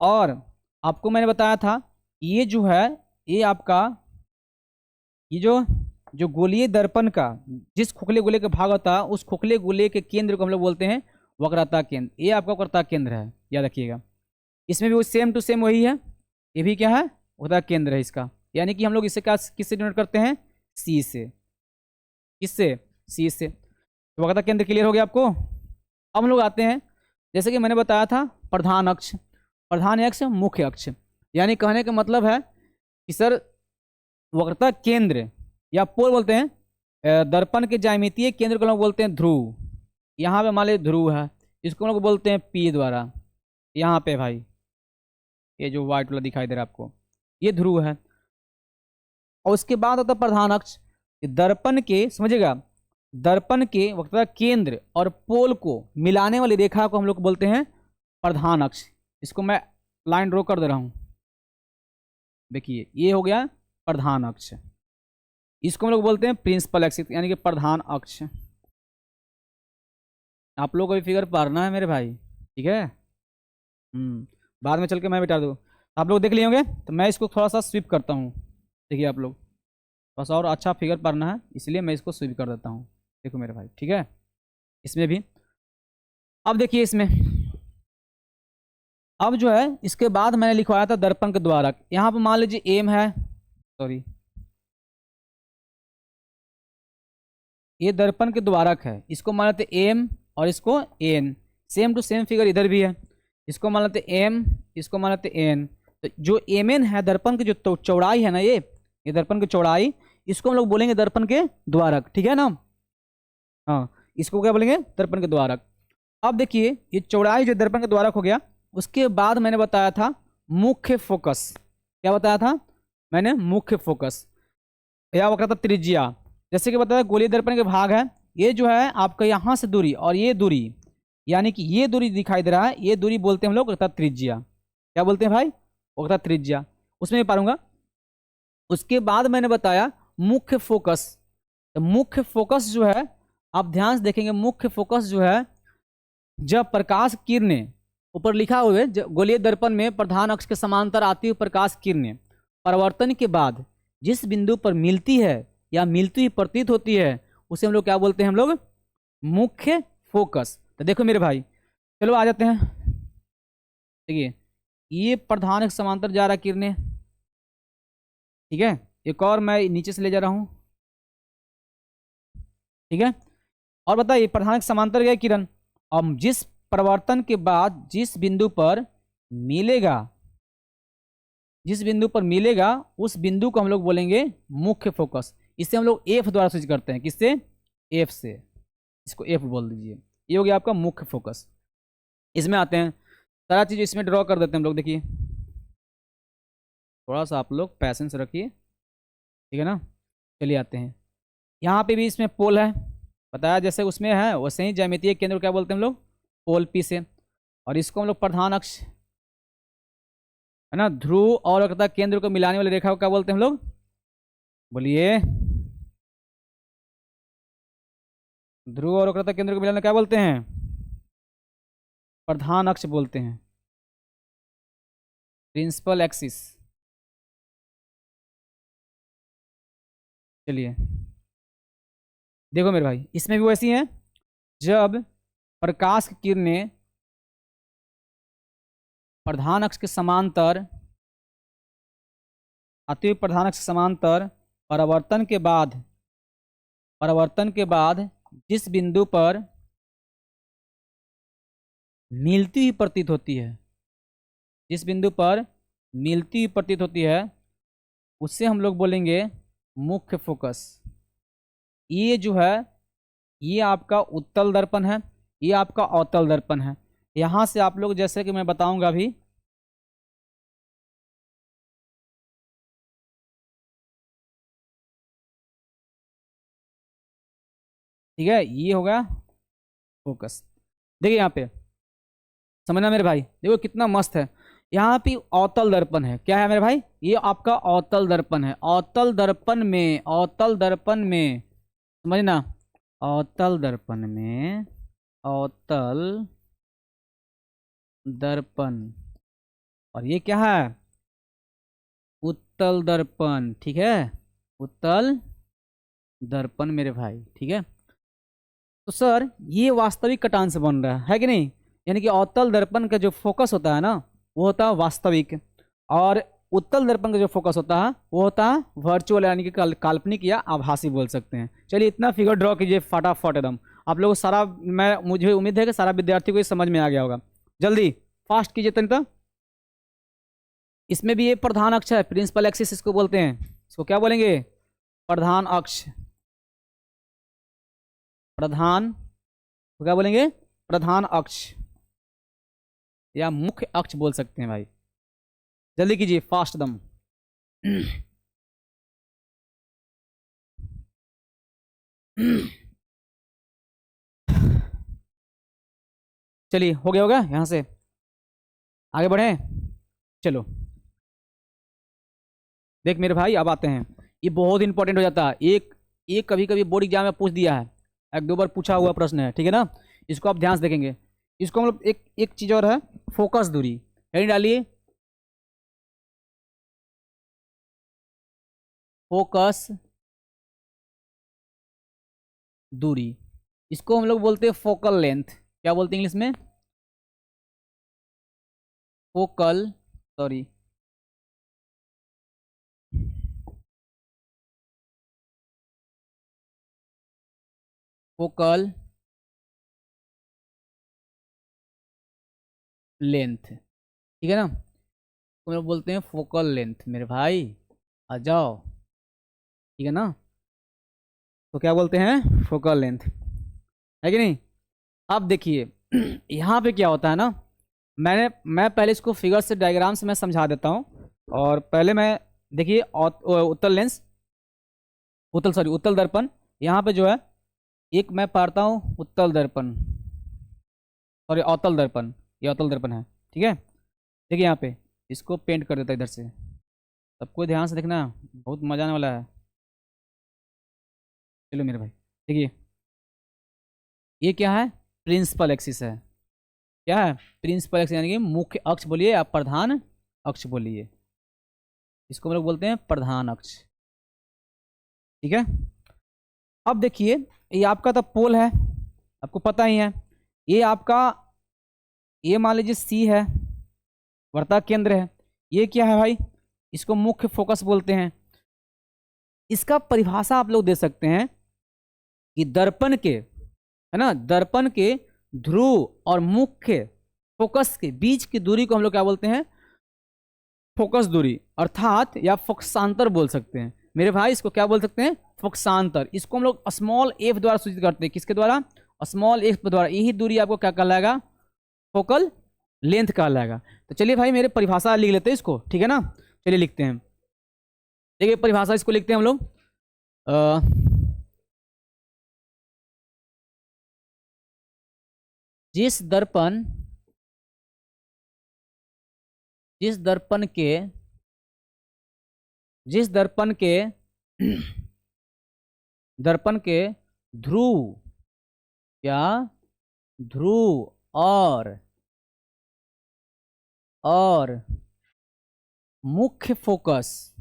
और आपको मैंने बताया था, ये जो है, ये आपका, ये जो जो गोलीय दर्पण का जिस खोखले गोले का भाग होता है, उस खोखले गोले के केंद्र को हम लोग बोलते हैं वक्रता केंद्र। ये आपका वक्रता केंद्र है, याद रखिएगा। इसमें भी वो सेम टू सेम वही है, ये भी क्या है, वक्रता केंद्र है इसका। यानी कि हम लोग इसे क्या, किससे डिनोट करते हैं, सी से। किससे, सी से। तो वक्रता केंद्र क्लियर हो गया आपको। अब हम लोग आते हैं, जैसे कि मैंने बताया था, प्रधान अक्ष, प्रधान अक्ष, मुख्य अक्ष। यानी कहने का मतलब है कि सर, वक्रता केंद्र या पोल बोलते हैं, दर्पण के ज्यामितीय केंद्र को हम लोग बोलते हैं ध्रुव। यहाँ पे मान लीजिए ध्रुव है, इसको हम लोग बोलते हैं पी द्वारा। यहाँ पे भाई, ये जो व्हाइट वाला दिखाई दे रहा है आपको, ये ध्रुव है। और उसके बाद आता है प्रधान अक्ष। दर्पण के, समझिएगा, दर्पण के वक्रता केंद्र और पोल को मिलाने वाली रेखा को हम लोग बोलते हैं प्रधान अक्ष। इसको मैं लाइन ड्रॉ कर दे रहा हूँ, देखिए ये हो गया प्रधान अक्ष। इसको हम लोग बोलते हैं प्रिंसिपल एक्सिस, यानी कि प्रधान अक्ष। आप लोगों को भी फिगर पढ़ना है मेरे भाई, ठीक है। बाद में चल के मैं बिठा दूँ, आप लोग देख लिए होंगे। तो मैं इसको थोड़ा सा स्विप करता हूँ, देखिए आप लोग, बस और अच्छा फिगर पढ़ना है, इसलिए मैं इसको स्विप कर देता हूँ। देखो मेरे भाई, ठीक है। इसमें भी, अब देखिए इसमें, अब जो है इसके बाद मैंने लिखवाया था दर्पण के द्वारक। यहाँ पर मान लीजिए एम है, सॉरी, ये दर्पण के द्वारक है, इसको मान लेते एम और इसको N. Same to same figure इधर भी है, इसको मान लेते एम, इसको मान लेते एन। तो जो एम एन है, दर्पण की जो चौड़ाई है ना, ये दर्पण की चौड़ाई, इसको हम लोग बोलेंगे दर्पण के द्वारक, ठीक है ना। हाँ, इसको क्या बोलेंगे, दर्पण के द्वारक। अब देखिए ये चौड़ाई जो दर्पण के द्वारक हो गया, उसके बाद मैंने बताया था मुख्य फोकस। क्या बताया था मैंने, मुख्य फोकस या वक्रता त्रिज्या। जैसे कि बताया गोलीय दर्पण के भाग है, ये जो है आपका यहाँ से दूरी और ये दूरी, यानी कि ये दूरी दिखाई दे रहा है, ये दूरी बोलते हैं हम लोग वक्रता त्रिज्या। क्या बोलते हैं भाई, वक्रता त्रिज्या। उसमें भी पाऊंगा। उसके बाद मैंने बताया मुख्य फोकस। तो मुख्य फोकस जो है, आप ध्यान से देखेंगे, मुख्य फोकस जो है, जब प्रकाश किरणें, ऊपर लिखा हुआ है गोलीय दर्पण में प्रधान अक्ष के समांतर आती हुई प्रकाश किरणें परावर्तन के बाद जिस बिंदु पर मिलती है या मिलती हुई प्रतीत होती है, उसे हम लोग क्या बोलते हैं, हम लोग मुख्य फोकस। तो देखो मेरे भाई, चलो आ जाते हैं। देखिए ये प्रधान के समांतर जा रहा किरणें, ठीक है। एक और मैं नीचे से ले जा रहा हूँ, ठीक है। और बताइए प्रधान के समांतर गया किरण, अब जिस परिवर्तन के बाद जिस बिंदु पर मिलेगा, जिस बिंदु पर मिलेगा उस बिंदु को हम लोग बोलेंगे मुख्य फोकस। इसे हम लोग एफ द्वारा सूचित करते हैं, किससे, एफ से। इसको एफ बोल दीजिए, ये हो गया आपका मुख्य फोकस। इसमें आते हैं, सारा चीज इसमें ड्रॉ कर देते हैं हम लोग। देखिए थोड़ा सा आप लोग पैसेंस रखिए, ठीक है ना। चलिए आते हैं, यहाँ पे भी इसमें पोल है, बताया जैसे उसमें है वैसे ही ज्यामितीय केंद्र क्या बोलते हैं हम लोग, पोल पी से। और इसको हम लोग प्रधान अक्ष, है ना, ध्रुव और वक्रता केंद्र को मिलाने वाली रेखा को क्या बोलते हैं हम लोग, बोलिए, ध्रुव और वक्रता केंद्र को मिलाने क्या बोलते हैं, प्रधान अक्ष बोलते हैं, प्रिंसिपल एक्सिस। चलिए देखो मेरे भाई, इसमें भी वैसी है। जब प्रकाश की किरणें प्रधान अक्ष के समांतर आती हुई प्रधान अक्ष के समांतर परावर्तन के बाद जिस बिंदु पर मिलती हुई प्रतीत होती है, जिस बिंदु पर मिलती हुई प्रतीत होती है, उससे हम लोग बोलेंगे मुख्य फोकस। ये जो है, ये आपका उत्तल दर्पण है, ये आपका अवतल दर्पण है। यहाँ से आप लोग, जैसे कि मैं बताऊंगा अभी, ठीक है, ये होगा फोकस। देखिए यहाँ पे, समझना मेरे भाई, देखो कितना मस्त है। यहाँ पे अवतल दर्पण है, क्या है मेरे भाई, ये आपका अवतल दर्पण है। अवतल दर्पण में समझना, अवतल दर्पण में, अवतल दर्पण, और ये क्या है, उत्तल दर्पण। ठीक है, उत्तल दर्पण मेरे भाई, ठीक है। तो सर ये वास्तविक कटान से बन रहा है कि नहीं, यानी कि अवतल दर्पण का जो फोकस होता है ना, वो होता है वास्तविक, और उत्तल दर्पण का जो फोकस होता है वो होता है वर्चुअल, यानी कि काल्पनिक या आभासी बोल सकते हैं। चलिए इतना फिगर ड्रॉ कीजिए फटाफट एकदम। आप लोग सारा, मुझे उम्मीद है कि सारा विद्यार्थी को ये समझ में आ गया होगा। जल्दी फास्ट कीजिए तनिक। इसमें भी ये प्रधान अक्ष है, प्रिंसिपल एक्सिस इसको बोलते हैं। इसको क्या बोलेंगे, प्रधान अक्ष। प्रधान तो क्या बोलेंगे, प्रधान अक्ष या मुख्य अक्ष बोल सकते हैं भाई। जल्दी कीजिए फास्ट दम। चलिए हो गया होगा, यहां से आगे बढ़े। चलो देख मेरे भाई, अब आते हैं, ये बहुत इंपॉर्टेंट हो जाता है। एक कभी कभी बोर्ड एग्जाम में पूछ दिया है, एक दो बार पूछा हुआ प्रश्न है, ठीक है ना। इसको आप ध्यान से देखेंगे। इसको हम लोग एक एक चीज और है, फोकस दूरी, हेडिंग डालिए, फोकस दूरी। इसको हम लोग बोलते हैं फोकल लेंथ। क्या बोलते हैं इंग्लिश में, फोकल, सॉरी, फोकल लेंथ, ठीक है ना। तो हम लोग बोलते हैं फोकल लेंथ मेरे भाई, आ जाओ, ठीक है ना। तो क्या बोलते हैं, फोकल लेंथ, है कि नहीं। अब देखिए यहाँ पे क्या होता है ना, मैं पहले इसको फिगर से, डायग्राम से मैं समझा देता हूँ। और पहले मैं, देखिए उत्तल लेंस, उत्तल दर्पण, यहाँ पे जो है, एक मैं पढ़ता हूँ उत्तल दर्पण, सॉरी अवतल दर्पण, ये अवतल दर्पण है, ठीक है। देखिए यहाँ पे इसको पेंट कर देता है इधर से, सबको ध्यान से देखना, बहुत मजा आने वाला है। चलो मेरे भाई देखिए, ये क्या है, प्रिंसिपल एक्सिस है। क्या है, प्रिंसिपल एक्सिस, यानी कि मुख्य अक्ष बोलिए आप, प्रधान अक्ष बोलिए, इसको हम लोग बोलते हैं प्रधान अक्ष, ठीक है। अब देखिए, ये आपका तो पोल है, आपको पता ही है। ये आपका, ये मान लीजिए सी है, वर्तक केंद्र है। ये क्या है भाई, इसको मुख्य फोकस बोलते हैं। इसका परिभाषा आप लोग दे सकते हैं कि दर्पण के, है ना, दर्पण के ध्रुव और मुख्य फोकस के बीच की दूरी को हम लोग क्या बोलते हैं, फोकस दूरी, अर्थात या फोकसांतर बोल सकते हैं मेरे भाई। इसको क्या बोल सकते हैं, फोकसांतर। इसको हम लोग स्मॉल एफ द्वारा सूचित करते हैं, किसके द्वारा, स्मॉल एफ द्वारा। यही दूरी आपको क्या कहलाएगा, फोकल लेंथ कहलाएगा। तो चलिए भाई मेरे परिभाषा लिख लेते हैं इसको, ठीक है ना। चलिए लिखते हैं, देखिए परिभाषा इसको लिखते हैं हम लोग, जिस दर्पण जिस दर्पण के जिस दर्पण के दर्पण के ध्रुव या ध्रुव और मुख्य फोकस,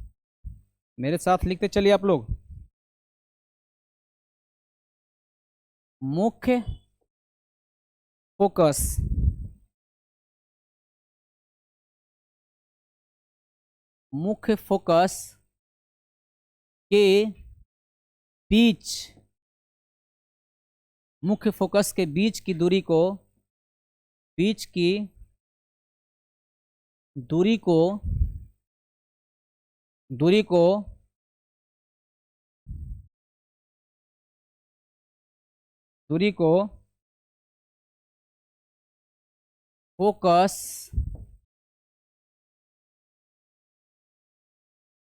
मेरे साथ लिखते चलिए आप लोग, मुख्य फोकस मुख्य फोकस के बीच मुख्य फोकस के बीच की दूरी को बीच की दूरी को दूरी को दूरी को फोकस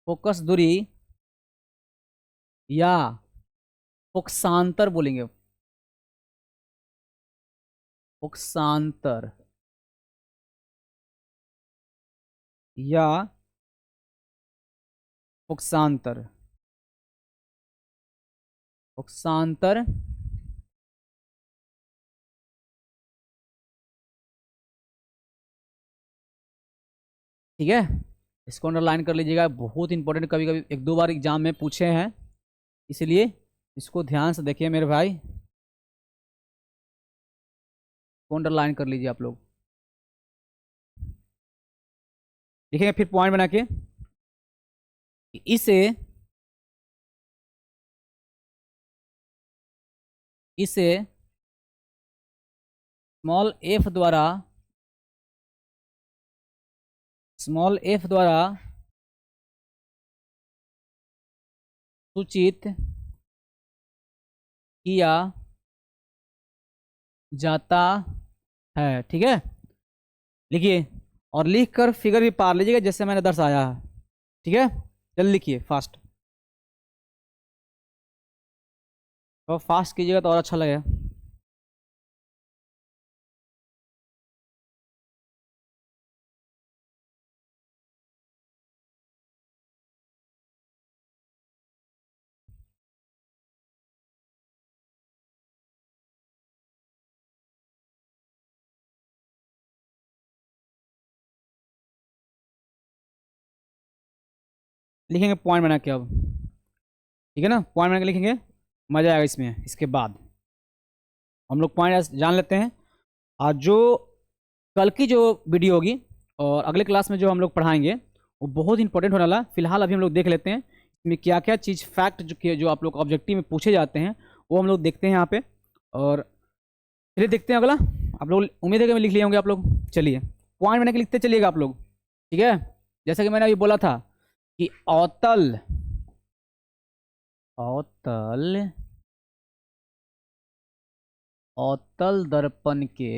फोकस दूरी या फोकसांतर बोलेंगे, फोकसांतर या फोकसांतर फोकसांतर ठीक है, इसको अंडरलाइन कर लीजिएगा, बहुत इंपॉर्टेंट, कभी कभी एक दो बार एग्जाम में पूछे हैं, इसलिए इसको ध्यान से देखिए मेरे भाई, इसको अंडरलाइन कर लीजिए आप लोग। लिखेंगे फिर पॉइंट बना के, इसे इसे स्मॉल एफ द्वारा सूचित किया जाता है। ठीक है, लिखिए और लिखकर फिगर भी पार लीजिएगा जैसे मैंने दर्शाया है। ठीक है, जल्दी लिखिए, फास्ट, और फास्ट कीजिएगा तो और अच्छा लगेगा। लिखेंगे पॉइंट बना के अब, ठीक है ना, पॉइंट बना के लिखेंगे, मजा आएगा इसमें। इसके बाद हम लोग पॉइंट जान लेते हैं। आज जो कल की जो वीडियो होगी और अगले क्लास में जो हम लोग पढ़ाएंगे वो बहुत इंपॉर्टेंट होने वाला। फिलहाल अभी हम लोग देख लेते हैं इसमें क्या क्या चीज़ फैक्ट जो आप लोग ऑब्जेक्टिव में पूछे जाते हैं वो हम लोग देखते हैं यहाँ पे। और चलिए देखते हैं अगला। आप लोग उम्मीद है कि मैं लिख लिए होंगे आप लोग। चलिए पॉइंट बना के लिखते चलिएगा आप लोग, ठीक है। जैसा कि मैंने अभी बोला था कि अवतल अवतल अवतल दर्पण के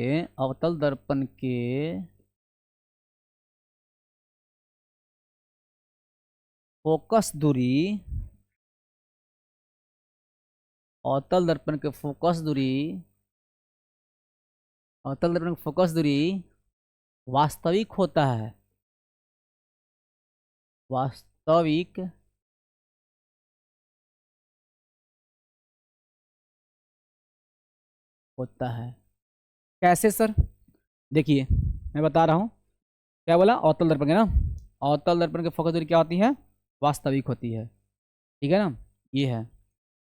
फोकस दूरी अवतल दर्पण के फोकस दूरी वास्तविक होता है, वास्तविक होता है। कैसे सर? देखिए मैं बता रहा हूँ, क्या बोला, अवतल दर्पण के ना, अवतल दर्पण के फोकस दूरी क्या होती है, वास्तविक होती है। ठीक है ना, ये है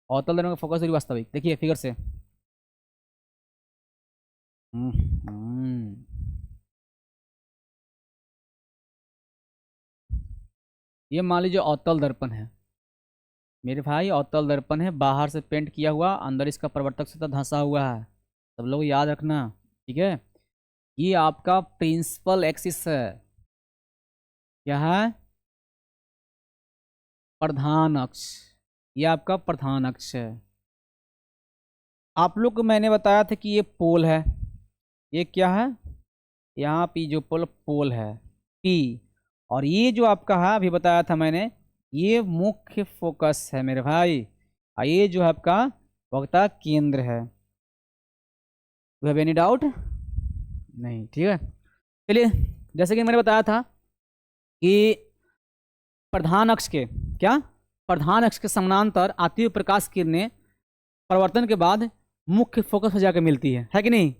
अवतल दर्पण का फोकस दूरी वास्तविक। देखिए फिगर से, ये मान लीजिए अवतल दर्पण है मेरे भाई, अवतल दर्पण है, बाहर से पेंट किया हुआ, अंदर इसका प्रवर्तक सतह धंसा हुआ है, सब लोग याद रखना। ठीक है, ये आपका प्रिंसिपल एक्सिस है, क्या है, प्रधान अक्ष, ये आपका प्रधान अक्ष है। आप लोग को मैंने बताया था कि ये पोल है, ये क्या है, यहाँ पी जो पोल है पी, और ये जो आपका है अभी बताया था मैंने, ये मुख्य फोकस है मेरे भाई, और ये जो है आपका वक्ता केंद्र है। You have any doubt? नहीं, ठीक है। चलिए जैसे कि मैंने बताया था कि प्रधान अक्ष के क्या, प्रधान अक्ष के समानांतर आती हुई प्रकाश किरणें परिवर्तन के बाद मुख्य फोकस पर जाकर मिलती है कि नहीं,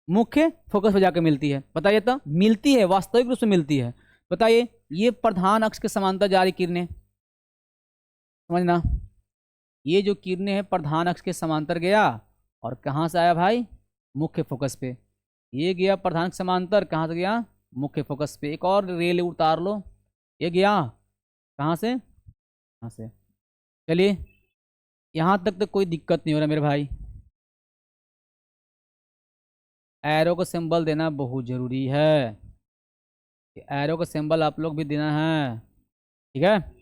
मुख्य फोकस पर जाकर मिलती है। बताइए तो, मिलती है, वास्तविक रूप से मिलती है। बताइए, ये प्रधान अक्ष के समांतर जा रही किरणें, समझना, ये जो किरणें हैं प्रधान अक्ष के समांतर गया और कहाँ से आया भाई, मुख्य फोकस पे। ये गया प्रधान के समांतर, कहाँ से गया, मुख्य फोकस पे। एक और रेल उतार लो, ये गया कहाँ से, कहाँ से। चलिए यहाँ तक तो कोई दिक्कत नहीं हो रहा मेरे भाई। एरो का सिंबल देना बहुत ज़रूरी है, एरो का सिंबल आप लोग भी देना है, ठीक है।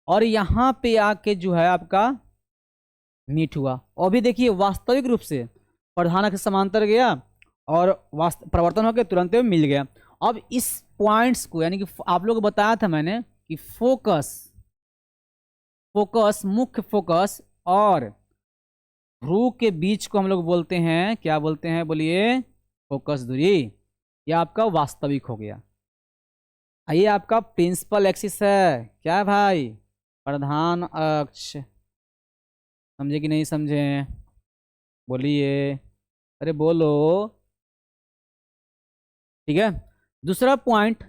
और यहाँ पे आके जो है आपका मीट हुआ, और भी देखिए वास्तविक रूप से प्रधान के समांतर गया और परिवर्तन होकर तुरंत मिल गया। अब इस पॉइंट्स को, यानी कि आप लोग को बताया था मैंने कि फोकस, मुख्य फोकस और ध्रुव के बीच को हम लोग बोलते हैं, क्या बोलते हैं बोलिए, फोकस दूरी। यह आपका वास्तविक हो गया। ये आपका प्रिंसिपल एक्सिस है, क्या है भाई, प्रधान अक्ष। समझे कि नहीं समझे, बोलिए, अरे बोलो, ठीक है। दूसरा पॉइंट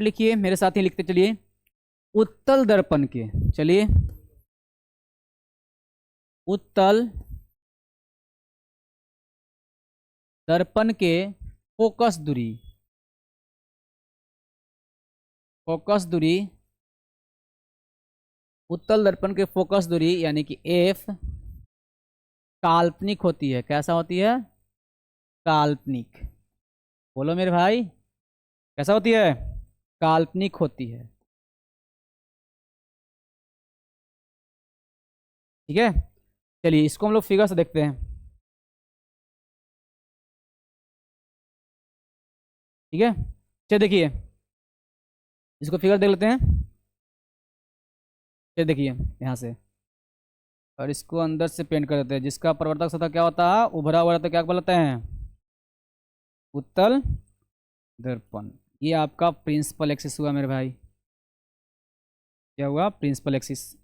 लिखिए मेरे साथ ही, लिखते चलिए। उत्तल दर्पण के, चलिए उत्तल दर्पण के फोकस दूरी, उत्तल दर्पण के फोकस दूरी यानी कि एफ काल्पनिक होती है। कैसा होती है, काल्पनिक। बोलो मेरे भाई, कैसा होती है, काल्पनिक होती है, ठीक है। चलिए इसको हम लोग फिगर से देखते हैं, ठीक है। चलिए देखिए इसको फिगर देख लेते हैं। चलिए देखिए यहाँ से, और इसको अंदर से पेंट कर देते हैं। जिसका प्रवर्तक सतह क्या होता है, उभरा हुआ रहता है, क्या बोलते हैं, उत्तल दर्पण। ये आपका प्रिंसिपल एक्सिस हुआ मेरे भाई, क्या हुआ, प्रिंसिपल एक्सिस।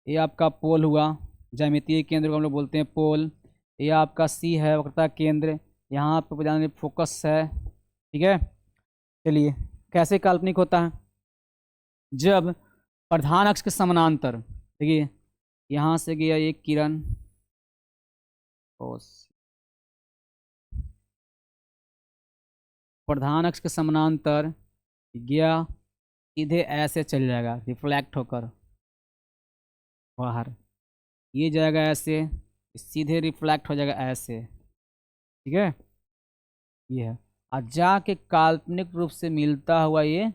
ये आपका पोल हुआ, ज्यामितीय केंद्र को हम लोग बोलते हैं पोल। ये आपका सी है, वक्रता केंद्र, यहाँ पे जाने फोकस है, ठीक है। चलिए कैसे काल्पनिक होता है, जब प्रधान अक्ष के समानांतर, देखिए यहाँ से गया एक किरण, प्रधान अक्ष के समानांतर गया, सीधे ऐसे चल जाएगा रिफ्लेक्ट होकर बाहर, ये जाएगा ऐसे, सीधे रिफ्लेक्ट हो जाएगा ऐसे, ठीक है। ये है, और जाके काल्पनिक रूप से मिलता हुआ ये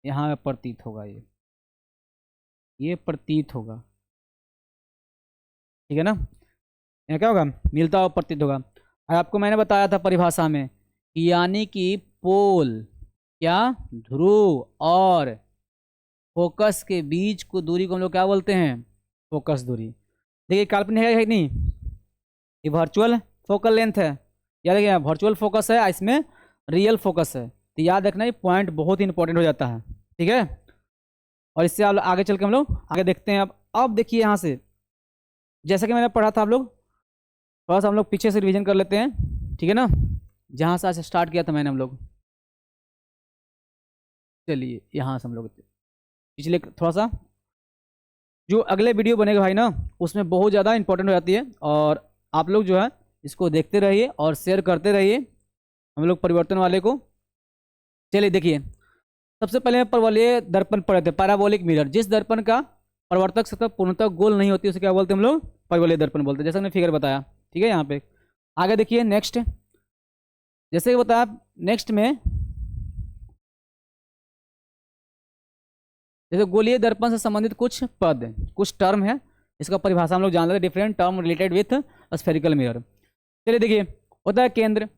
यहाँ पे प्रतीत होगा, ये प्रतीत होगा, ठीक है ना। यहाँ क्या होगा, मिलता हुआ प्रतीत होगा। और आपको मैंने बताया था परिभाषा में, यानी कि पोल, क्या, ध्रुव और फोकस के बीच को दूरी को हम लोग क्या बोलते हैं, फोकस दूरी। देखिए काल्पनिक है कि नहीं, ये वर्चुअल फोकल लेंथ है, याद रखिए वर्चुअल फोकस है, इसमें रियल फोकस है। तो याद रखना ये पॉइंट बहुत ही इंपॉर्टेंट हो जाता है, ठीक है। और इससे आप आगे चल के हम लोग आगे देखते हैं। अब देखिए यहाँ से, जैसा कि मैंने पढ़ा था, आप लोग थोड़ा सा हम लोग पीछे से रिवीजन कर लेते हैं, ठीक है ना, जहाँ से आज स्टार्ट किया था मैंने हम लोग। चलिए यहाँ से हम लोग पिछले थोड़ा सा, जो अगले वीडियो बनेगा भाई ना, उसमें बहुत ज़्यादा इंपॉर्टेंट हो जाती है, और आप लोग जो है इसको देखते रहिए और शेयर करते रहिए हम लोग परिवर्तन वाले को। चलिए देखिए, सबसे पहले परवलय दर्पण पढ़े थे, पैराबोलिक मिरर। जिस दर्पण का प्रवर्तक सतह पूर्णतः गोल नहीं होती उसे क्या बोलते हैं हम लोग, परवलय दर्पण बोलते हैं, जैसा मैंने फिगर बताया, ठीक है। यहाँ पे आगे देखिए नेक्स्ट, जैसे कि बताया नेक्स्ट में, जैसे गोलीय दर्पण से संबंधित कुछ पद, कुछ टर्म है, इसका परिभाषा हम लोग जान लेते हैं, different term related with spherical mirror. चलिए देखिए, होता है केंद्र,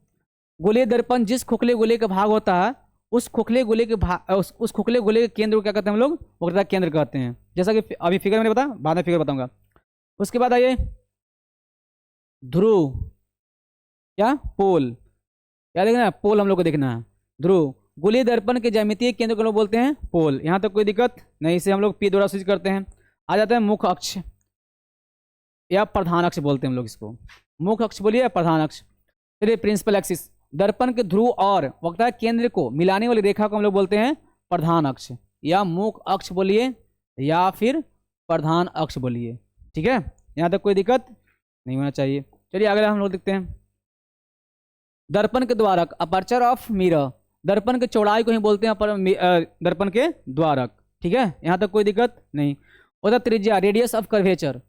गोलीय दर्पण जिस खोखले गोले का भाग होता है, उस खोखले गोले के भाग, उस खोखले गोले के केंद्र को क्या कहते हैं हम लोग, वक्रता केंद्र कहते हैं, जैसा कि अभी फिगर मैंने बताया, बाद में फिगर बताऊंगा। उसके बाद आइए ध्रुव, क्या, पोल, क्या देखना है, पोल हम लोग को देखना है, ध्रुव। गोलीय दर्पण के ज्यामितीय केंद्र को लोग बोलते हैं पोल। यहाँ तक कोई दिक्कत नहीं, इसे हम लोग पी द्वारा सूचित करते हैं। आ जाता है मुख्य अक्ष या प्रधान अक्ष बोलते हैं हम लोग इसको, मुख्य अक्ष बोलिए या प्रधान अक्ष। चलिए प्रिंसिपल एक्सिस, दर्पण के ध्रुव और वक्रता केंद्र को मिलाने वाली रेखा को हम लोग बोलते हैं प्रधान अक्ष, या मुख्य अक्ष बोलिए या फिर प्रधान अक्ष बोलिए, ठीक है। यहाँ तक कोई दिक्कत नहीं होना चाहिए। चलिए अगला हम लोग देखते हैं, दर्पण के द्वारक, अपर्चर ऑफ मिरर। दर्पण के चौड़ाई को ही बोलते हैं दर्पण के द्वारक। ठीक है, यहाँ तक कोई दिक्कत नहीं। और त्रिज्या, रेडियस ऑफ कर्वेचर।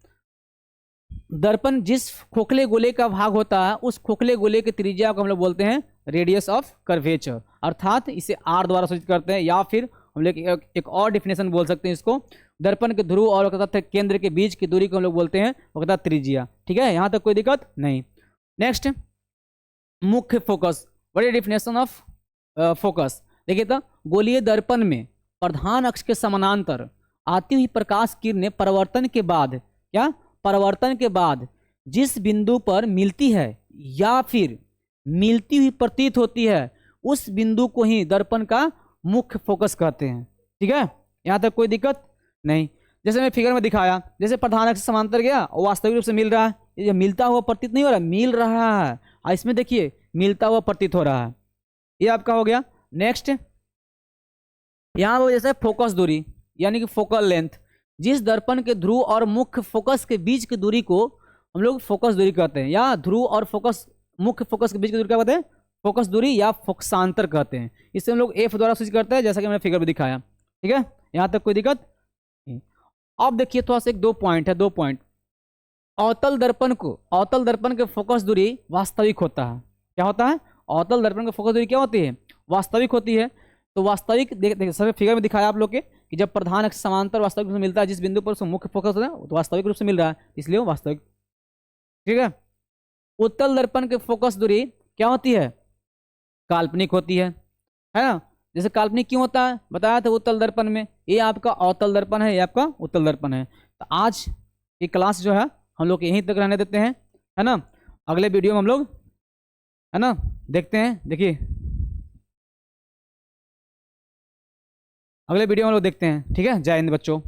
दर्पण जिस खोखले गोले का भाग होता है उस खोखले गोले की त्रिज्या को हम लोग बोलते हैं रेडियस ऑफ कर्वेचर, अर्थात इसे आर द्वारा सूचित करते हैं, या फिर हम लोग एक और डिफिनेशन बोल सकते हैं इसको, दर्पण के ध्रुव और केंद्र के बीच की दूरी को हम लोग बोलते हैं वो कहता है त्रिज्या। ठीक है, यहाँ तक कोई दिक्कत नहीं। नेक्स्ट, मुख्य focus, what is definition of focus. देखिए तो, गोलीय दर्पण में प्रधान अक्ष के समानांतर आती हुई प्रकाश किरणें परिवर्तन के बाद, क्या परिवर्तन के बाद जिस बिंदु पर मिलती है या फिर मिलती हुई प्रतीत होती है उस बिंदु को ही दर्पण का मुख्य फोकस कहते हैं। ठीक है, यहाँ तक कोई दिक्कत नहीं। जैसे मैं फिगर में दिखाया, जैसे प्रधान अक्ष समांतर गया और वास्तविक रूप से मिल रहा है, ये मिलता हुआ प्रतीत नहीं हो रहा, मिल रहा है, और इसमें देखिए मिलता हुआ प्रतीत हो रहा है, ये आपका हो गया। नेक्स्ट, यहाँ पर जैसे फोकस दूरी यानी कि फोकल लेंथ, जिस दर्पण के ध्रुव और मुख्य फोकस के बीच की दूरी को हम लोग फोकस दूरी कहते हैं, या ध्रुव और फोकस मुख्य फोकस के बीच की दूरी क्या कहते हैं, फोकस दूरी या फोकसांतर कहते हैं। इसे हम लोग एफ द्वारा सूचित करते हैं, जैसा कि मैंने फिगर में दिखाया। ठीक है, यहाँ तक कोई दिक्कत नहीं। अब देखिए थोड़ा सा एक दो पॉइंट है, 2 पॉइंट। अवतल दर्पण के फोकस दूरी वास्तविक होता है। क्या होता है, अवतल दर्पण की फोकस दूरी क्या होती है, वास्तविक होती है। तो वास्तविक देख सर फिगर में दिखाया आप लोग के कि जब प्रधान अक्ष समांतर वास्तविक रूप से मिलता है, जिस बिंदु पर उसको मुख्य फोकस होता है तो वास्तविक रूप से मिल रहा है, इसलिए वो वास्तविक। ठीक है, उत्तल दर्पण के फोकस दूरी क्या होती है, काल्पनिक होती है ना। जैसे काल्पनिक क्यों होता है बताया था उत्तल दर्पण में, ये आपका अवतल दर्पण है, ये आपका उत्तल दर्पण है। तो आज की क्लास जो है हम लोग यहीं तक रहने देते हैं, है ना। अगले वीडियो में हम लोग, है ना, देखते हैं। देखिए अगले वीडियो में हम लोग देखते हैं। ठीक है, जय हिंद बच्चों।